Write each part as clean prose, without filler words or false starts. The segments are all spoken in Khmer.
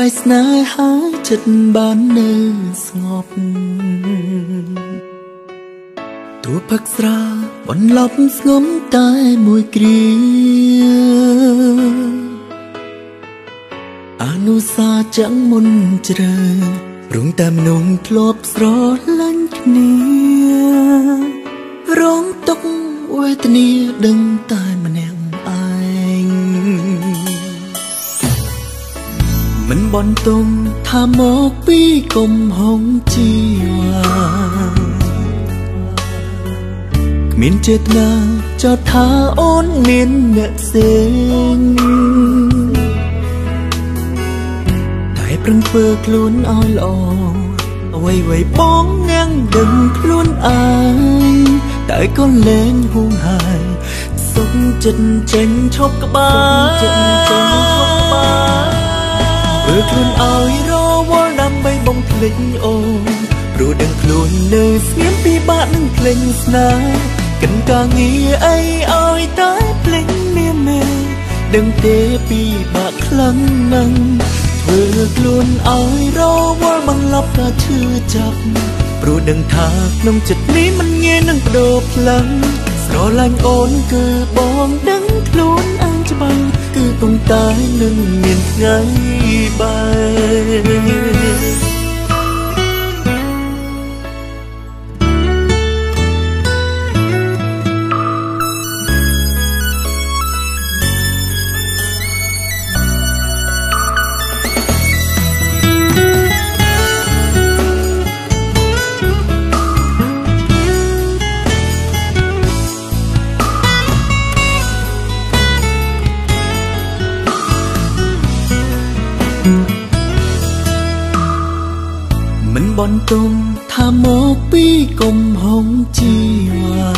បែកស្នេហាចិត្តបាននៅស្ងប់ទោះផឹកស្រាបន្លប់ស្ងំតែមួយគ្រាអនុសាចាំងមុនជ្រៅរងតែមនុស្សធ្លាប់ស្រឡាញ់គ្នារងទុក្ខវេទនាដឹងតែម្នាក់ឯងមិនបន់ទុំថាមកពីកំហុងជីវ៉ាគ្មានចេតនាចោទថាអូនមានអ្នកផ្សេងតែប្រឹងធ្វើខ្លួនឲ្យល្អអ្វីបងនាងដឹងខ្លួនឯងតែក៏លែងហួងហាយសុខចិត្តចេញឈប់ក្បាលធ្វើខ្លួនឲ្យរវល់ដើម្បីបំភ្លេចអូនព្រោះដឹងខ្លួននៅស្ងៀមពិបាកនឹងភ្លេចស្នេហ៍កិនការងារអីឲ្យតែភ្លេចមានមេដឹងទេពិបាកខ្លាំងណាស់ធ្វើខ្លួនឲ្យរវល់បន្លប់តែឈឺចាប់ព្រោះដឹងថាក្នុងចិត្តនេះមិនងាយនឹងបដូរផ្លឹងស្រឡាញ់អូនគឺបងដឹងខ្លួនឯងច្បាស់គឺគង់តែនឹងមានថ្ងៃបែកមិនបន់ទុំថាមកពីកំហុងជីវ៉ា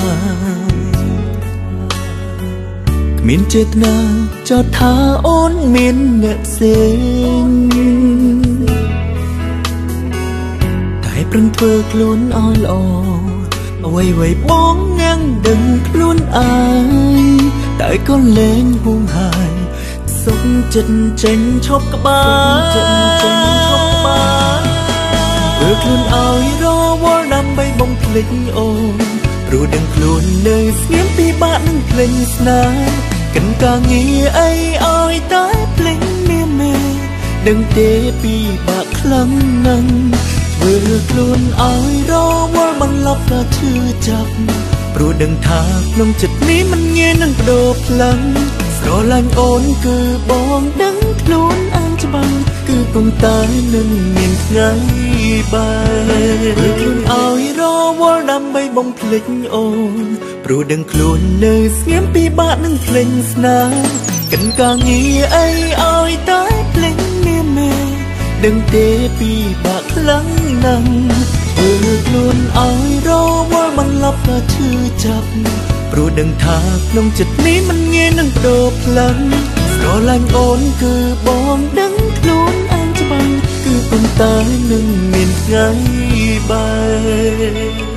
គ្មានចេតនាចោទថាអូនមានអ្នកផ្សេងតែប្រឹងធ្វើខ្លួនឲ្យល្អអ្វីបងនាងដឹងខ្លួនឯងតែក៏លែងហួងហាយសុខចិត្តចេញឈប់ក្បាលធ្វើខ្លួនឲ្យរវល់ដើម្បីបំភ្លេចអូនព្រោះដឹងខ្លួននៅស្ងៀមពិបាកនឹងភ្លេចស្នេហ៍កិនការងារអីឲ្យតែភ្លេចមានមេដឹងទេពិបាកខ្លាំងណាស់ធ្វើខ្លួនឲ្យរវល់បន្លប់តែឈឺចាប់ព្រោះដឹងថាក្នុងចិត្តនេះមិនងាយនឹងបដូរផ្លឹងស្រឡាញ់អូនគឺបងដឹងខ្លួនឯងច្បាស់គឺគង់តែនឹងមានថ្ងៃបែកធ្វើខ្លួនឲ្យរវល់ដើម្បីបំភ្លេចអូនព្រោះដឹងខ្លួននៅស្ងៀមពិបាកនឹងភ្លេចស្នេហ៍កិនការងារអីឲ្យតែភ្លេចមានមេដឹងទេពិបាកខ្លាំងណាស់ធ្វើខ្លួនឲ្យរវល់បន្លប់តែឈឺចាប់ព្រោះដឹងថាក្នុងចិត្តនេះមិនងាយនឹងបដូរផ្លឹងស្រឡាញ់អូនគឺបងដឹងខ្លួនឯងច្បាស់គឺប៉ុន្តែនឹងមានថ្ងៃបែក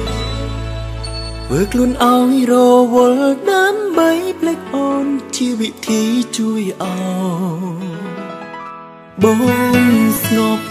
ធ្វើខ្លួនឲ្យរវល់ដើម្បីភ្លេចអូនជាវិធីជួយឲ្យបងស្ងប់